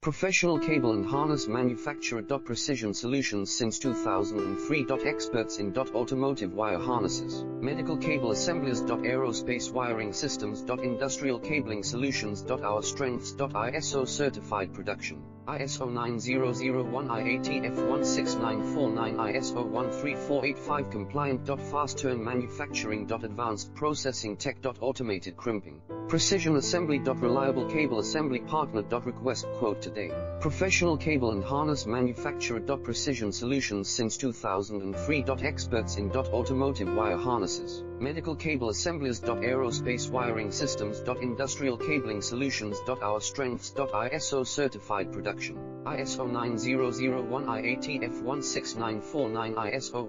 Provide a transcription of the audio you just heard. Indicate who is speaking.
Speaker 1: Professional cable and harness manufacturer. Precision solutions since 2003. Experts in automotive wire harnesses, medical cable assemblies. Aerospace wiring systems. Industrial cabling solutions. Our strengths. ISO certified production, ISO 9001 IATF 16949 ISO 13485 compliant. Fast turn manufacturing. Advanced processing tech. Automated crimping, precision assembly. Reliable cable assembly partner. Request quote today. Professional cable and harness manufacturer. Precision solutions since 2003. Experts in automotive wire harnesses, medical cable assemblies. Aerospace wiring systems. Industrial cabling solutions. Our strengths. ISO certified production, ISO 9001 IATF 16949 ISO 1